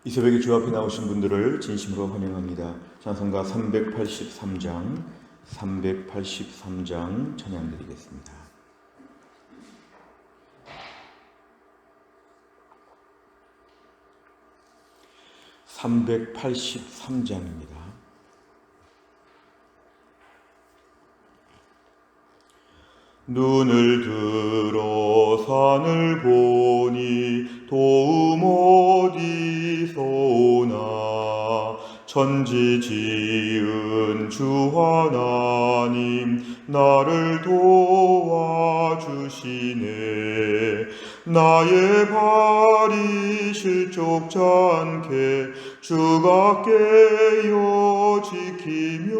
이 새벽에 주 앞에 나오신 분들을 진심으로 환영합니다. 찬송가 383장 찬양드리겠습니다. 383장입니다. 눈을 들어 산을 보니 도움 어디서 오나. 천지 지은 주 하나님 나를 도와주시네. 나의 발이 실족지 않게 주가 깨어 지키며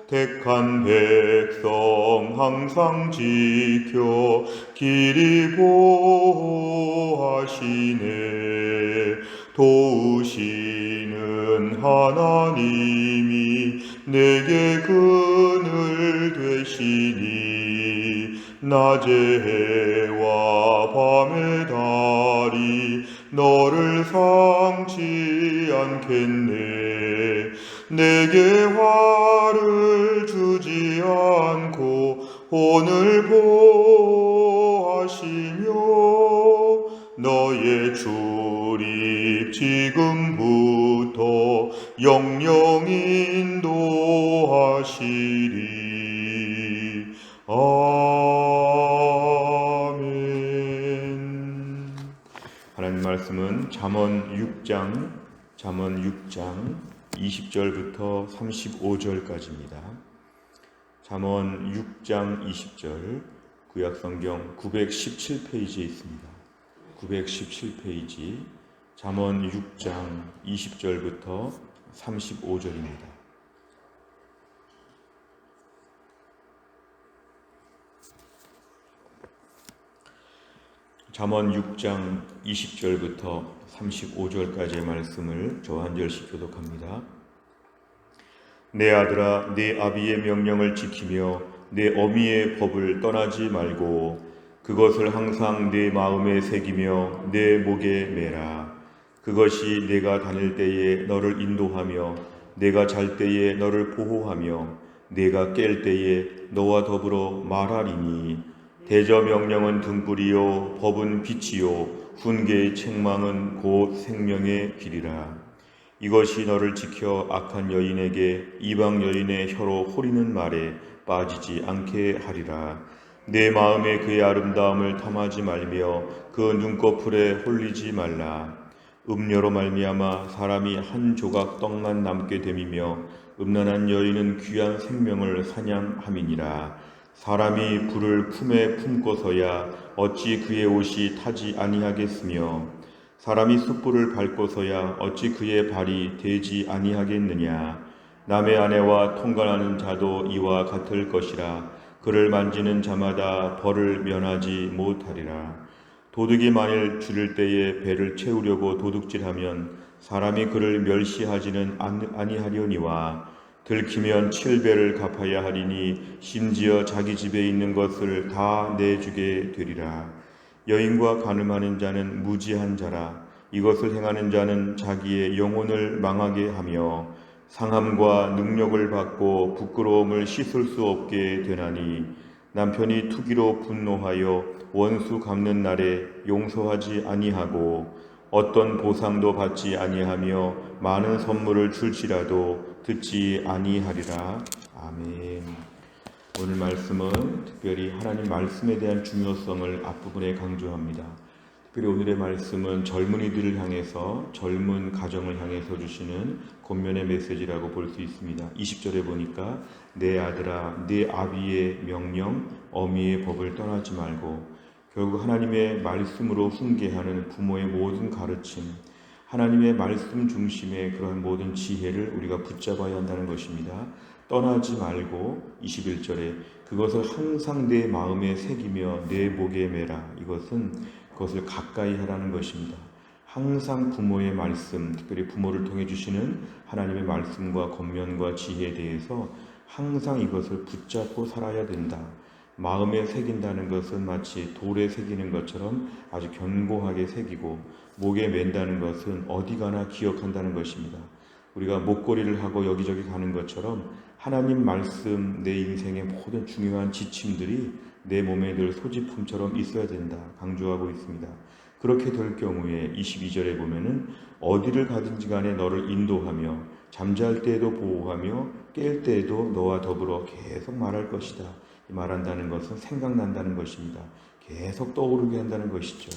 택한 백성 항상 지켜 길이 보호하시네. 도우시는 하나님이 내게 그늘 되시니. 낮의 해와 밤의 달이 너를 상치 않겠네. 내게 화를 주지 않고 오늘 보호하시며 너의 출입 지금부터 영영 인도하시리. 아멘. 하나님 말씀은 잠언 6장 20절부터 35절까지입니다. 잠언 6장 20절 구약성경 917페이지에 있습니다. 917페이지 잠언 6장 20절부터 35절입니다. 잠언 6장 20절부터 35절까지의 말씀을 저 한 절씩 교독합니다. 내 아들아, 내 아비의 명령을 지키며 내 어미의 법을 떠나지 말고 그것을 항상 내 마음에 새기며 내 목에 매라. 그것이 내가 다닐 때에 너를 인도하며 내가 잘 때에 너를 보호하며 내가 깰 때에 너와 더불어 말하리니. 대저 명령은 등불이요 법은 빛이요 훈계의 책망은 곧 생명의 길이라. 이것이 너를 지켜 악한 여인에게 이방 여인의 혀로 호리는 말에 빠지지 않게 하리라. 내 마음에 그의 아름다움을 탐하지 말며 그 눈꺼풀에 홀리지 말라. 음료로 말미암아 사람이 한 조각 떡만 남게 됨이며 음란한 여인은 귀한 생명을 사냥함이니라. 사람이 불을 품에 품고서야 어찌 그의 옷이 타지 아니하겠으며 사람이 숯불을 밟고서야 어찌 그의 발이 되지 아니하겠느냐. 남의 아내와 통관하는 자도 이와 같을 것이라. 그를 만지는 자마다 벌을 면하지 못하리라. 도둑이 만일 줄일 때에 배를 채우려고 도둑질하면 사람이 그를 멸시하지는 아니하려니와 들키면 7배를 갚아야 하리니 심지어 자기 집에 있는 것을 다 내주게 되리라. 여인과 간음하는 자는 무지한 자라. 이것을 행하는 자는 자기의 영혼을 망하게 하며 상함과 능력을 받고 부끄러움을 씻을 수 없게 되나니. 남편이 투기로 분노하여 원수 갚는 날에 용서하지 아니하고 어떤 보상도 받지 아니하며 많은 선물을 줄지라도 듣지 아니하리라. 아멘. 오늘 말씀은 특별히 하나님 말씀에 대한 중요성을 앞부분에 강조합니다. 특별히 오늘의 말씀은 젊은이들을 향해서, 젊은 가정을 향해서 주시는 권면의 메시지라고 볼 수 있습니다. 20절에 보니까 내 아들아, 내 아비의 명령, 어미의 법을 떠나지 말고, 결국 하나님의 말씀으로 훈계하는 부모의 모든 가르침, 하나님의 말씀 중심의 그런 모든 지혜를 우리가 붙잡아야 한다는 것입니다. 떠나지 말고 21절에 그것을 항상 내 마음에 새기며 내 목에 매라. 그것을 가까이 하라는 것입니다. 항상 부모의 말씀, 특별히 부모를 통해 주시는 하나님의 말씀과 권면과 지혜에 대해서 항상 이것을 붙잡고 살아야 된다. 마음에 새긴다는 것은 마치 돌에 새기는 것처럼 아주 견고하게 새기고, 목에 맨다는 것은 어디 가나 기억한다는 것입니다. 우리가 목걸이를 하고 여기저기 가는 것처럼 하나님 말씀, 내 인생의 모든 중요한 지침들이 내 몸에 늘 소지품처럼 있어야 된다 강조하고 있습니다. 그렇게 될 경우에 22절에 보면은 어디를 가든지 간에 너를 인도하며 잠잘 때에도 보호하며 깰 때에도 너와 더불어 계속 말할 것이다. 말한다는 것은 생각난다는 것입니다. 계속 떠오르게 한다는 것이죠.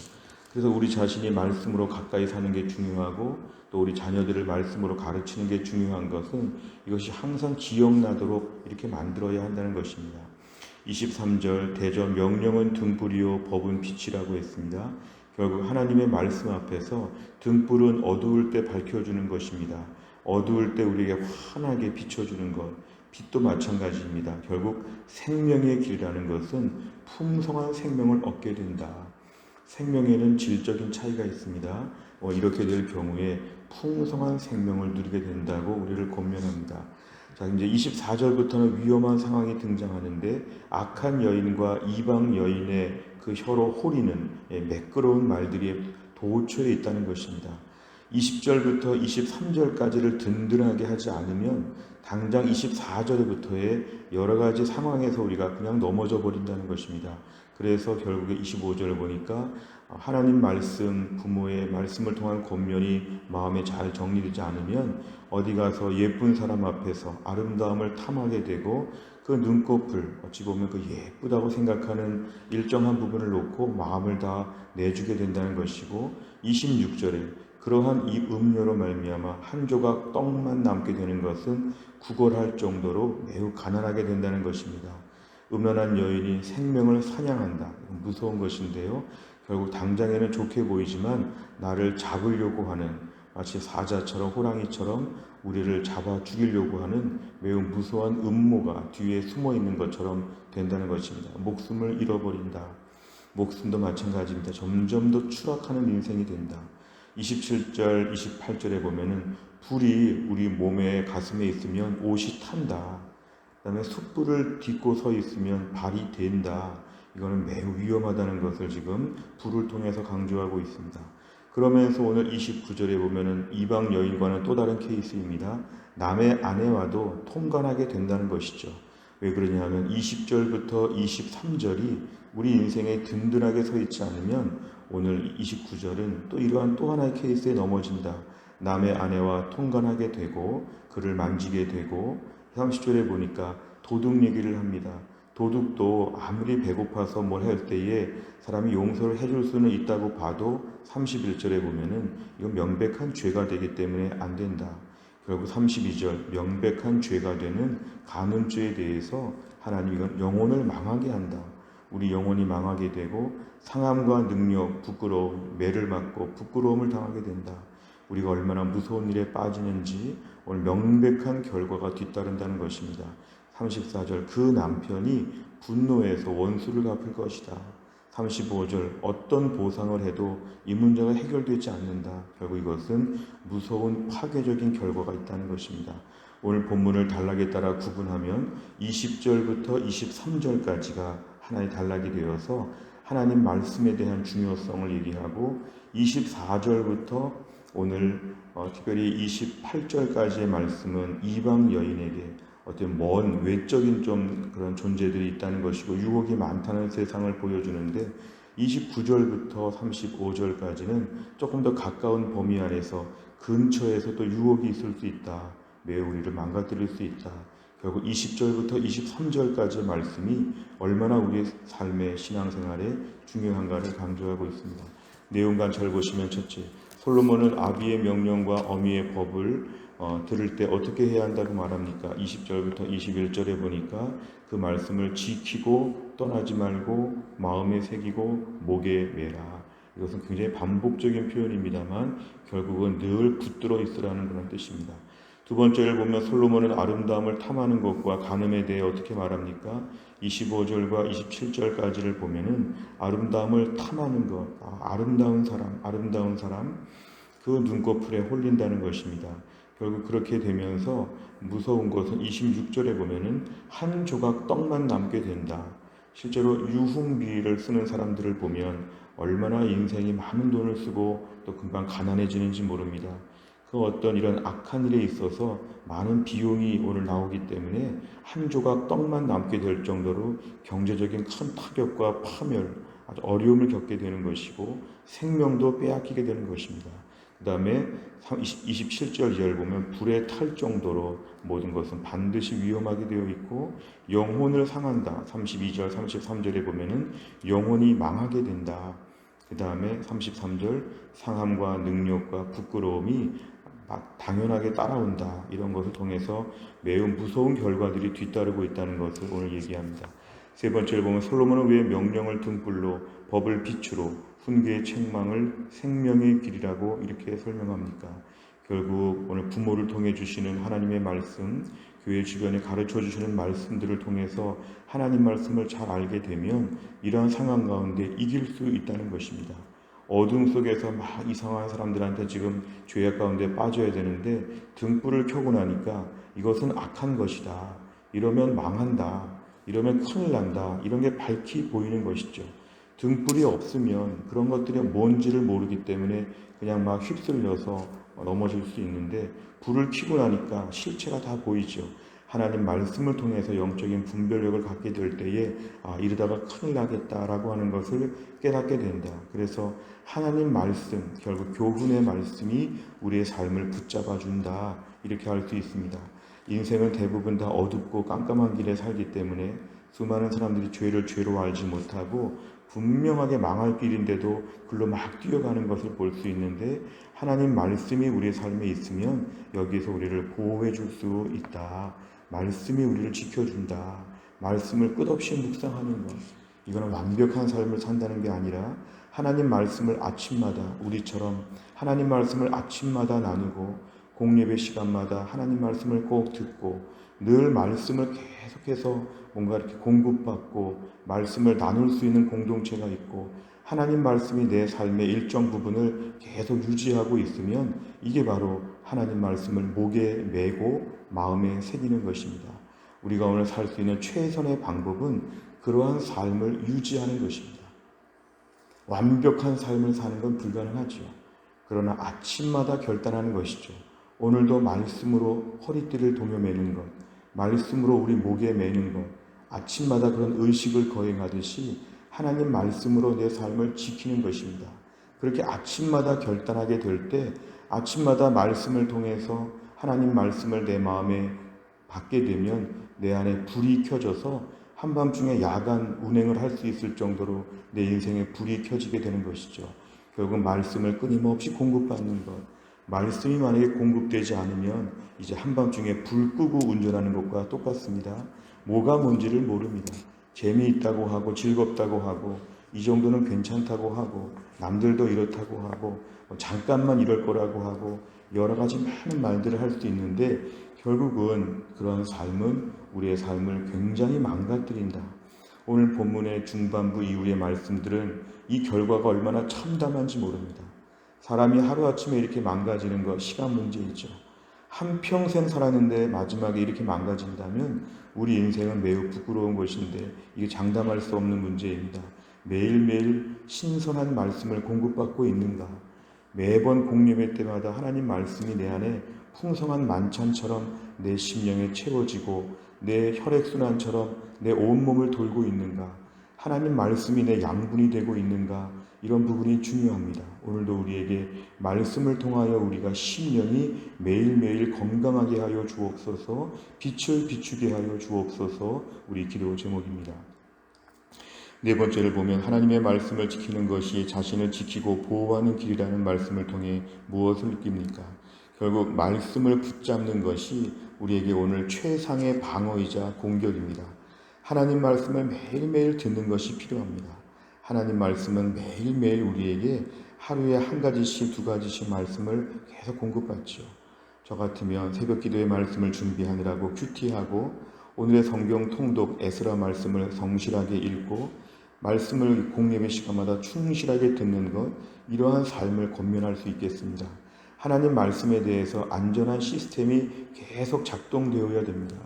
그래서 우리 자신이 말씀으로 가까이 사는 게 중요하고, 또 우리 자녀들을 말씀으로 가르치는 게 중요한 것은 이것이 항상 기억나도록 이렇게 만들어야 한다는 것입니다. 23절 대저 명령은 등불이요 법은 빛이라고 했습니다. 결국 하나님의 말씀 앞에서 등불은 어두울 때 밝혀주는 것입니다. 어두울 때 우리에게 환하게 비춰주는 것, 빛도 마찬가지입니다. 결국 생명의 길이라는 것은 풍성한 생명을 얻게 된다. 생명에는 질적인 차이가 있습니다. 이렇게 될 경우에 풍성한 생명을 누리게 된다고 우리를 권면합니다. 자, 이제 24절부터는 위험한 상황이 등장하는데, 악한 여인과 이방 여인의 그 혀로 호리는 매끄러운 말들이 도처에 있다는 것입니다. 20절부터 23절까지를 든든하게 하지 않으면 당장 24절부터의 여러 가지 상황에서 우리가 그냥 넘어져 버린다는 것입니다. 그래서 결국에 25절을 보니까 하나님 말씀, 부모의 말씀을 통한 권면이 마음에 잘 정리되지 않으면 어디 가서 예쁜 사람 앞에서 아름다움을 탐하게 되고, 그 눈꺼풀, 어찌 보면 그 예쁘다고 생각하는 일정한 부분을 놓고 마음을 다 내주게 된다는 것이고, 26절에 그러한 이 음료로 말미암아 한 조각 떡만 남게 되는 것은 구걸할 정도로 매우 가난하게 된다는 것입니다. 음란한 여인이 생명을 사냥한다. 무서운 것인데요. 결국 당장에는 좋게 보이지만 나를 잡으려고 하는, 마치 사자처럼 호랑이처럼 우리를 잡아 죽이려고 하는 매우 무서운 음모가 뒤에 숨어 있는 것처럼 된다는 것입니다. 목숨을 잃어버린다. 목숨도 마찬가지입니다. 점점 더 추락하는 인생이 된다. 27절, 28절에 보면은 불이 우리 몸에 가슴에 있으면 옷이 탄다. 그 다음에 숯불을 딛고 서 있으면 발이 된다. 이거는 매우 위험하다는 것을 지금 불을 통해서 강조하고 있습니다. 그러면서 오늘 29절에 보면은 이방 여인과는 또 다른 케이스입니다. 남의 아내와도 통관하게 된다는 것이죠. 왜 그러냐면 20절부터 23절이 우리 인생에 든든하게 서 있지 않으면 오늘 29절은 또 이러한 또 하나의 케이스에 넘어진다. 남의 아내와 통관하게 되고 그를 만지게 되고, 30절에 보니까 도둑 얘기를 합니다. 도둑도 아무리 배고파서 뭘 할 때에 사람이 용서를 해줄 수는 있다고 봐도 31절에 보면은 이건 명백한 죄가 되기 때문에 안 된다. 결국 32절 명백한 죄가 되는 간음죄에 대해서 하나님이 이건 영혼을 망하게 한다. 우리 영혼이 망하게 되고 상함과 능력, 부끄러움, 매를 맞고 부끄러움을 당하게 된다. 우리가 얼마나 무서운 일에 빠지는지 오늘 명백한 결과가 뒤따른다는 것입니다. 34절 그 남편이 분노해서 원수를 갚을 것이다. 35절 어떤 보상을 해도 이 문제가 해결되지 않는다. 결국 이것은 무서운 파괴적인 결과가 있다는 것입니다. 오늘 본문을 단락에 따라 구분하면 20절부터 23절까지가 하나의 단락이 되어서 하나님 말씀에 대한 중요성을 얘기하고, 24절부터 오늘 특별히 28절까지의 말씀은 이방 여인에게 어떤 먼 외적인 좀 그런 존재들이 있다는 것이고 유혹이 많다는 세상을 보여주는데, 29절부터 35절까지는 조금 더 가까운 범위 안에서 근처에서 또 유혹이 있을 수 있다. 매우 우리를 망가뜨릴 수 있다. 결국 20절부터 23절까지의 말씀이 얼마나 우리의 삶의 신앙생활에 중요한가를 강조하고 있습니다. 내용만 잘 보시면, 첫째, 솔로몬은 아비의 명령과 어미의 법을 들을 때 어떻게 해야 한다고 말합니까? 20절부터 21절에 보니까 그 말씀을 지키고 떠나지 말고 마음에 새기고 목에 매라. 이것은 굉장히 반복적인 표현입니다만 결국은 늘 붙들어 있으라는 그런 뜻입니다. 두 번째를 보면 솔로몬은 아름다움을 탐하는 것과 간음에 대해 어떻게 말합니까? 25절과 27절까지를 보면은 아름다움을 탐하는 것, 아름다운 사람, 그 눈꺼풀에 홀린다는 것입니다. 결국 그렇게 되면서 무서운 것은 26절에 보면은 한 조각 떡만 남게 된다. 실제로 유흥비를 쓰는 사람들을 보면 얼마나 인생이 많은 돈을 쓰고 또 금방 가난해지는지 모릅니다. 그 어떤 이런 악한 일에 있어서 많은 비용이 오늘 나오기 때문에 한 조각 떡만 남게 될 정도로 경제적인 큰 타격과 파멸, 아주 어려움을 겪게 되는 것이고 생명도 빼앗기게 되는 것입니다. 그 다음에 27절 이하를 보면 불에 탈 정도로 모든 것은 반드시 위험하게 되어 있고 영혼을 상한다. 32절, 33절에 보면은 영혼이 망하게 된다. 그 다음에 33절 상함과 능력과 부끄러움이 막 당연하게 따라온다. 이런 것을 통해서 매우 무서운 결과들이 뒤따르고 있다는 것을 오늘 얘기합니다. 세 번째를 보면 솔로몬은 왜 명령을 등불로 법을 빛으로 훈계의 책망을 생명의 길이라고 이렇게 설명합니까? 결국 오늘 부모를 통해 주시는 하나님의 말씀, 교회 주변에 가르쳐 주시는 말씀들을 통해서 하나님 말씀을 잘 알게 되면 이러한 상황 가운데 이길 수 있다는 것입니다. 어둠 속에서 막 이상한 사람들한테 지금 죄악 가운데 빠져야 되는데 등불을 켜고 나니까 이것은 악한 것이다. 이러면 망한다. 이러면 큰일 난다. 이런 게 밝히 보이는 것이죠. 등불이 없으면 그런 것들이 뭔지를 모르기 때문에 그냥 막 휩쓸려서 넘어질 수 있는데 불을 켜고 나니까 실체가 다 보이죠. 하나님 말씀을 통해서 영적인 분별력을 갖게 될 때에 이러다가 큰일 나겠다라고 하는 것을 깨닫게 된다. 그래서 하나님 말씀, 결국 교훈의 말씀이 우리의 삶을 붙잡아 준다. 이렇게 할 수 있습니다. 인생은 대부분 다 어둡고 깜깜한 길에 살기 때문에 수많은 사람들이 죄를 죄로 알지 못하고 분명하게 망할 길인데도 글로 막 뛰어가는 것을 볼 수 있는데 하나님 말씀이 우리의 삶에 있으면 여기에서 우리를 보호해 줄 수 있다. 말씀이 우리를 지켜준다. 말씀을 끝없이 묵상하는 것. 이거는 완벽한 삶을 산다는 게 아니라 하나님 말씀을 아침마다 우리처럼 하나님 말씀을 아침마다 나누고 공예배 시간마다 하나님 말씀을 꼭 듣고 늘 말씀을 계속해서 뭔가 이렇게 공급받고 말씀을 나눌 수 있는 공동체가 있고 하나님 말씀이 내 삶의 일정 부분을 계속 유지하고 있으면 이게 바로 하나님 말씀을 목에 메고 마음에 새기는 것입니다. 우리가 오늘 살 수 있는 최선의 방법은 그러한 삶을 유지하는 것입니다. 완벽한 삶을 사는 건 불가능하죠. 그러나 아침마다 결단하는 것이죠. 오늘도 말씀으로 허리띠를 동여매는 것, 말씀으로 우리 목에 매는 것, 아침마다 그런 의식을 거행하듯이 하나님 말씀으로 내 삶을 지키는 것입니다. 그렇게 아침마다 결단하게 될 때 아침마다 말씀을 통해서 하나님 말씀을 내 마음에 받게 되면 내 안에 불이 켜져서 한밤중에 야간 운행을 할 수 있을 정도로 내 인생에 불이 켜지게 되는 것이죠. 결국 말씀을 끊임없이 공급받는 것. 말씀이 만약에 공급되지 않으면 이제 한밤중에 불 끄고 운전하는 것과 똑같습니다. 뭐가 뭔지를 모릅니다. 재미있다고 하고 즐겁다고 하고 이 정도는 괜찮다고 하고 남들도 이렇다고 하고 잠깐만 이럴 거라고 하고 여러 가지 많은 말들을 할 수 있는데 결국은 그런 삶은 우리의 삶을 굉장히 망가뜨린다. 오늘 본문의 중반부 이후의 말씀들은 이 결과가 얼마나 참담한지 모릅니다. 사람이 하루아침에 이렇게 망가지는 것 시간 문제이죠. 한평생 살았는데 마지막에 이렇게 망가진다면 우리 인생은 매우 부끄러운 것인데 이게 장담할 수 없는 문제입니다. 매일매일 신선한 말씀을 공급받고 있는가? 매번 공예배 때마다 하나님 말씀이 내 안에 풍성한 만찬처럼 내 심령에 채워지고 내 혈액순환처럼 내 온몸을 돌고 있는가? 하나님 말씀이 내 양분이 되고 있는가? 이런 부분이 중요합니다. 오늘도 우리에게 말씀을 통하여 우리가 심령이 매일매일 건강하게 하여 주옵소서, 빛을 비추게 하여 주옵소서 우리 기도 제목입니다. 네 번째를 보면 하나님의 말씀을 지키는 것이 자신을 지키고 보호하는 길이라는 말씀을 통해 무엇을 느낍니까? 결국 말씀을 붙잡는 것이 우리에게 오늘 최상의 방어이자 공격입니다. 하나님 말씀을 매일매일 듣는 것이 필요합니다. 하나님 말씀은 매일매일 우리에게 하루에 한 가지씩 두 가지씩 말씀을 계속 공급받죠. 저 같으면 새벽 기도의 말씀을 준비하느라고 큐티하고 오늘의 성경 통독 에스라 말씀을 성실하게 읽고 말씀을 공예배 시간마다 충실하게 듣는 것, 이러한 삶을 권면할 수 있겠습니다. 하나님 말씀에 대해서 안전한 시스템이 계속 작동되어야 됩니다.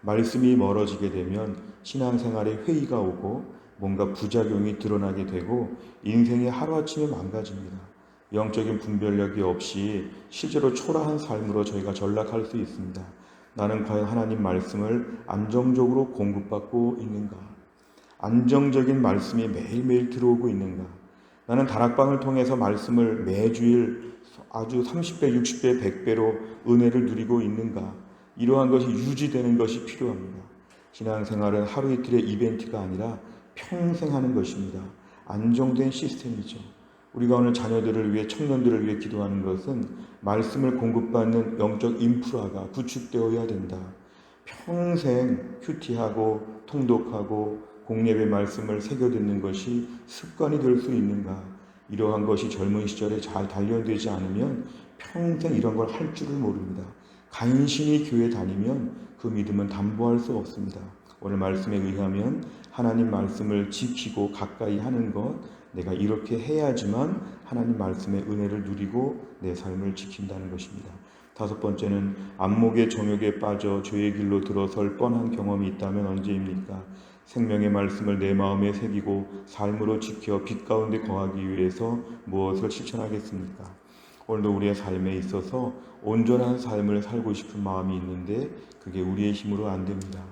말씀이 멀어지게 되면 신앙생활에 회의가 오고 뭔가 부작용이 드러나게 되고 인생이 하루아침에 망가집니다. 영적인 분별력이 없이 실제로 초라한 삶으로 저희가 전락할 수 있습니다. 나는 과연 하나님 말씀을 안정적으로 공급받고 있는가? 안정적인 말씀이 매일매일 들어오고 있는가? 나는 다락방을 통해서 말씀을 매주일 아주 30배, 60배, 100배로 은혜를 누리고 있는가? 이러한 것이 유지되는 것이 필요합니다. 신앙생활은 하루 이틀의 이벤트가 아니라 평생 하는 것입니다. 안정된 시스템이죠. 우리가 오늘 자녀들을 위해, 청년들을 위해 기도하는 것은 말씀을 공급받는 영적 인프라가 구축되어야 된다. 평생 큐티하고 통독하고 공예배 말씀을 새겨듣는 것이 습관이 될 수 있는가? 이러한 것이 젊은 시절에 잘 단련되지 않으면 평생 이런 걸 할 줄을 모릅니다. 간신히 교회 다니면 그 믿음은 담보할 수 없습니다. 오늘 말씀에 의하면 하나님 말씀을 지키고 가까이 하는 것, 내가 이렇게 해야지만 하나님 말씀의 은혜를 누리고 내 삶을 지킨다는 것입니다. 다섯 번째는 안목의 정욕에 빠져 죄의 길로 들어설 뻔한 경험이 있다면 언제입니까? 생명의 말씀을 내 마음에 새기고 삶으로 지켜 빛 가운데 거하기 위해서 무엇을 실천하겠습니까? 오늘도 우리의 삶에 있어서 온전한 삶을 살고 싶은 마음이 있는데 그게 우리의 힘으로 안 됩니다.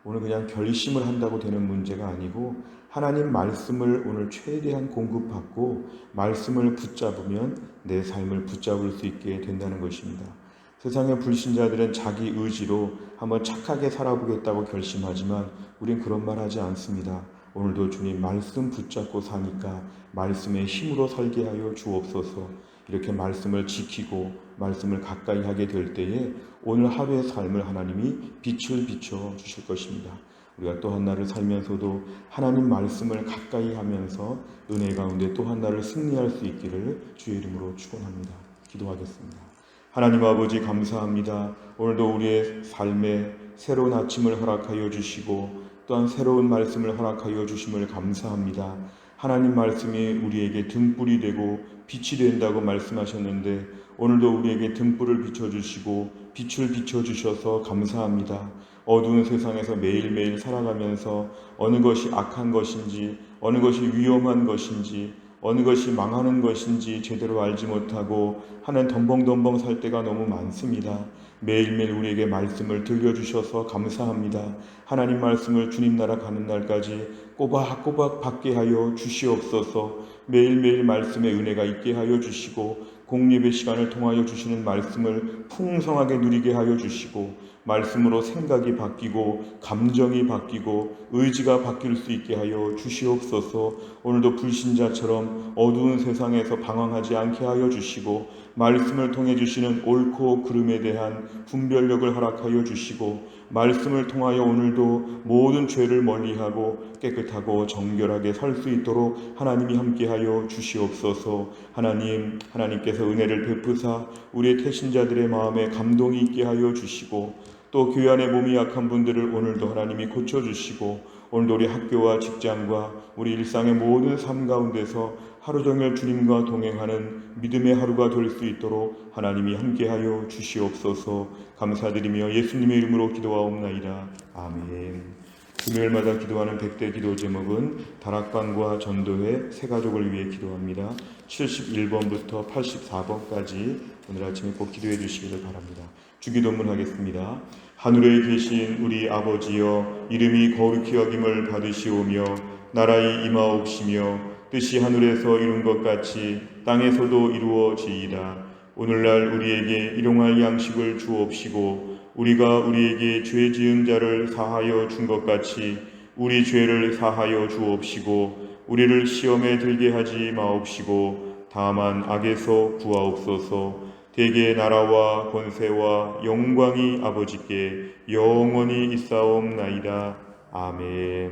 오늘 그냥 결심을 한다고 되는 문제가 아니고 하나님 말씀을 오늘 최대한 공급받고 말씀을 붙잡으면 내 삶을 붙잡을 수 있게 된다는 것입니다. 세상의 불신자들은 자기 의지로 한번 착하게 살아보겠다고 결심하지만 우린 그런 말 하지 않습니다. 오늘도 주님 말씀 붙잡고 사니까 말씀의 힘으로 설계 하여 주옵소서. 이렇게 말씀을 지키고 말씀을 가까이 하게 될 때에 오늘 하루의 삶을 하나님이 빛을 비춰 주실 것입니다. 우리가 또 한 날을 살면서도 하나님 말씀을 가까이 하면서 은혜 가운데 또 한 날을 승리할 수 있기를 주의 이름으로 축원합니다. 기도하겠습니다. 하나님 아버지 감사합니다. 오늘도 우리의 삶에 새로운 아침을 허락하여 주시고 또한 새로운 말씀을 허락하여 주심을 감사합니다. 하나님 말씀이 우리에게 등불이 되고 빛이 된다고 말씀하셨는데 오늘도 우리에게 등불을 비춰주시고 빛을 비춰주셔서 감사합니다. 어두운 세상에서 매일매일 살아가면서 어느 것이 악한 것인지 어느 것이 위험한 것인지 어느 것이 망하는 것인지 제대로 알지 못하고 하는 덤벙덤벙 살 때가 너무 많습니다. 매일매일 우리에게 말씀을 들려주셔서 감사합니다. 하나님 말씀을 주님 나라 가는 날까지 꼬박꼬박 받게 하여 주시옵소서. 매일매일 말씀의 은혜가 있게 하여 주시고 공립의 시간을 통하여 주시는 말씀을 풍성하게 누리게 하여 주시고 말씀으로 생각이 바뀌고 감정이 바뀌고 의지가 바뀔 수 있게 하여 주시옵소서. 오늘도 불신자처럼 어두운 세상에서 방황하지 않게 하여 주시고 말씀을 통해 주시는 옳고 그름에 대한 분별력을 허락하여 주시고 말씀을 통하여 오늘도 모든 죄를 멀리하고 깨끗하고 정결하게 살 수 있도록 하나님이 함께하여 주시옵소서. 하나님께서 은혜를 베푸사 우리의 태신자들의 마음에 감동이 있게 하여 주시고 또 교회 안에 몸이 약한 분들을 오늘도 하나님이 고쳐주시고 오늘도 우리 학교와 직장과 우리 일상의 모든 삶 가운데서 하루 종일 주님과 동행하는 믿음의 하루가 될 수 있도록 하나님이 함께하여 주시옵소서. 감사드리며 예수님의 이름으로 기도하옵나이다. 아멘. 금요일마다 기도하는 100대 기도 제목은 다락방과 전도회 새 가족을 위해 기도합니다. 71번부터 84번까지 오늘 아침에 꼭 기도해 주시기를 바랍니다. 주기도문 하겠습니다. 하늘에 계신 우리 아버지여, 이름이 거룩히 여김을 받으시오며 나라의 임하옵시며 뜻이 하늘에서 이룬 것 같이 땅에서도 이루어지이다. 오늘날 우리에게 일용할 양식을 주옵시고 우리가 우리에게 죄 지은 자를 사하여 준 것 같이 우리 죄를 사하여 주옵시고 우리를 시험에 들게 하지 마옵시고 다만 악에서 구하옵소서. 대개 나라와 권세와 영광이 아버지께 영원히 있사옵나이다. 아멘.